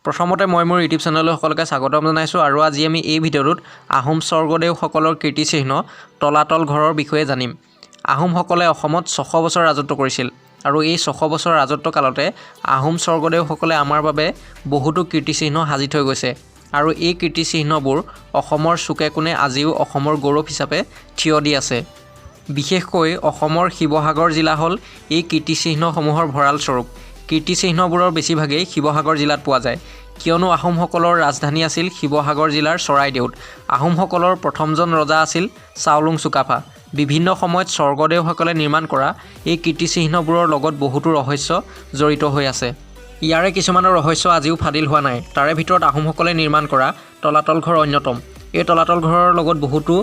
প্ৰথমতে মই মোৰ ইউটিউব চেনেললৈ সকলোকে স্বাগতম জনাইছোঁ আৰু আজি আমি এই ভিডিঅ'টোত আহোম স্বৰ্গদেউসকলৰ কীৰ্তিচিহ্ন তলাতল ঘৰৰ বিষয়ে জানিম। আহোমসকলে অসমত 600 বছৰ ৰাজত্ব কৰিছিল আৰু এই 600 বছৰ ৰাজত্ব কালতে আহোম স্বৰ্গদেউসকলে আমাৰ বাবে বহুতো কীৰ্তিচিহ্ন সাজি থৈ গৈছে আৰু এই কীৰ্তিচিহ্নবোৰ অসমৰ চুকে কোণে আজিও অসমৰ গৌৰৱ হিচাপে থিয় দি আছে। বিশেষকৈ অসমৰ শিৱসাগৰ জিলা হ'ল এই কীৰ্তিচিহ্নসমূহৰ ভঁৰাল স্বৰূপ। কীৰ্তিচিহ্নবোৰৰ বেছিভাগেই শিৱসাগৰ জিলাত পোৱা যায়, কিয়নো আহোমসকলৰ ৰাজধানী আছিল শিৱসাগৰ জিলাৰ চৰাইদেউত। আহোমসকলৰ প্ৰথমজন ৰজা আছিল চাওলুং চুকাফা। বিভিন্ন সময়ত স্বৰ্গদেউসকলে নিৰ্মাণ কৰা এই কীৰ্তিচিহ্নবোৰৰ লগত বহুতো ৰহস্য জড়িত হৈ আছে। ইয়াৰে কিছুমানৰ ৰহস্য আজিও ফাদিল হোৱা নাই। তাৰে ভিতৰত আহোমসকলে নিৰ্মাণ কৰা তলাতল ঘৰ অন্যতম। এই তলাতল ঘৰৰ লগত বহুতো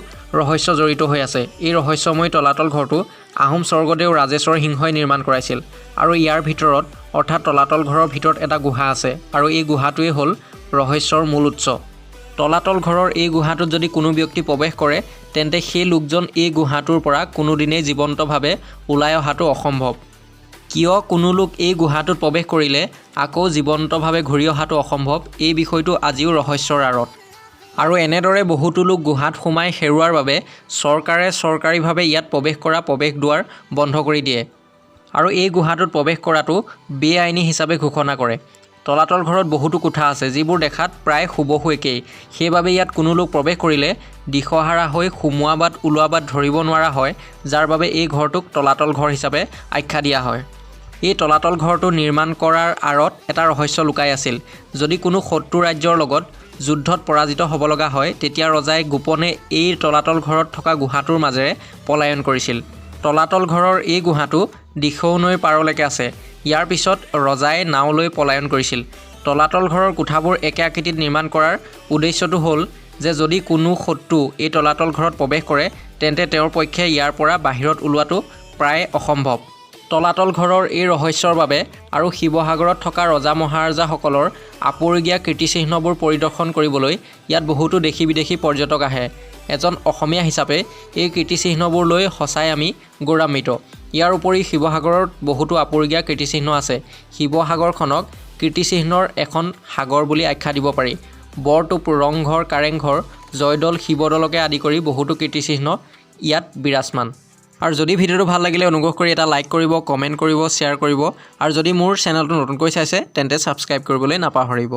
ৰহস্য জড়িত হৈ আছে। এই ৰহস্যময় তলাতল ঘৰটো আহোম স্বৰ্গদেউ ৰাজেশ্বৰ সিংহই নিৰ্মাণ কৰাইছিল আৰু ইয়াৰ ভিতৰত অৰ্থাৎ তলাতল ঘৰৰ ভিতৰত এটা গুহা আছে আৰু এই গুহাটোৱেই হ'ল ৰহস্যৰ মূল উৎস। তলাতল ঘৰৰ এই গুহাটোত যদি কোনো ব্যক্তি প্ৰৱেশ কৰে তেন্তে সেই লোকজন এই গুহাটোৰ পৰা কোনোদিনেই জীৱন্তভাৱে ওলাই অহাটো অসম্ভৱ। কিয় কোনো লোক এই গুহাটোত প্ৰৱেশ কৰিলে আকৌ জীৱন্তভাৱে ঘূৰি অহাটো অসম্ভৱ, এই বিষয়টো আজিও ৰহস্যৰ আঁৰত। আৰু এনেদৰে বহুতো লোক গুহাত সোমাই হেৰুৱাৰ বাবে চৰকাৰে চৰকাৰীভাৱে ইয়াত প্ৰৱেশ কৰা প্ৰৱেশদ্বাৰ বন্ধ কৰি দিয়ে আৰু এই গুহাটোত প্ৰৱেশ কৰাটো বেআইনী হিচাপে ঘোষণা কৰে। তলাতল ঘৰত বহুতো কোঠা আছে যিবোৰ দেখাত প্ৰায় হুবহু একেই। সেইবাবে ইয়াত কোনো লোক প্ৰৱেশ কৰিলে দিশহাৰা হৈ সোমোৱা বাট ওলোৱা বাট ধৰিব নোৱাৰা হয়, যাৰ বাবে এই ঘৰটোক তলাতল ঘৰ হিচাপে আখ্যা দিয়া হয়। এই তলাতল ঘৰটো নিৰ্মাণ কৰাৰ আঁৰত এটা ৰহস্য লুকাই আছিল। যদি কোনো শত্ৰু ৰাজ্যৰ লগত যুদ্ধত পৰাজিত হ'ব লগা হয় তেতিয়া ৰজাই গোপনে এই তলাতল ঘৰত থকা গুহাটোৰ মাজেৰে পলায়ন কৰিছিল। তলাতল ঘৰৰ এই গুহাটো দিখৌ নৈৰ পাৰলৈকে আছে। ইয়াৰ পিছত ৰজাই নাও লৈ পলায়ন কৰিছিল। তলাতল ঘৰৰ কোঠাবোৰ একে আকৃতিত নিৰ্মাণ কৰাৰ উদ্দেশ্যটো হ'ল যে যদি কোনো শত্ৰু এই তলাতল ঘৰত প্ৰৱেশ কৰে তেন্তে তেওঁৰ পক্ষে ইয়াৰ পৰা বাহিৰত ওলোৱাটো প্ৰায় অসম্ভৱ। তলাতল ঘৰৰ এই ৰহস্যৰ বাবে আৰু শিৱসাগৰত থকা ৰজা মহাৰজাসকলৰ আপুৰুগীয়া কীৰ্তিচিহ্নবোৰ পৰিদৰ্শন কৰিবলৈ ইয়াত বহুতো দেশী বিদেশী পৰ্যটক আহে। এজন অসমীয়া হিচাপে এই কীৰ্তিচিহ্নবোৰ লৈ সঁচাই আমি গৌৰৱান্বিত। ইয়াৰ উপৰি শিৱসাগৰত বহুতো আপুৰুগীয়া কীৰ্তিচিহ্ন আছে। শিৱসাগৰখনক কীৰ্তিচিহ্নৰ এখন সাগৰ বুলি আখ্যা দিব পাৰি। বৰটোপ, ৰংঘৰ, কাৰেংঘৰ, জয়দৌল, শিৱদৌলকে আদি কৰি বহুতো কীৰ্তিচিহ্ন ইয়াত বিৰাজমান। আৰু যদি ভিডিঅ'টো ভাল লাগিলে অনুগ্ৰহ কৰি এটা লাইক কৰিব, কমেণ্ট কৰিব, শ্বেয়াৰ কৰিব আৰু যদি মোৰ চেনেলটো নতুনকৈ চাইছে তেন্তে ছাবস্ক্ৰাইব কৰিবলৈ নাপাহৰিব।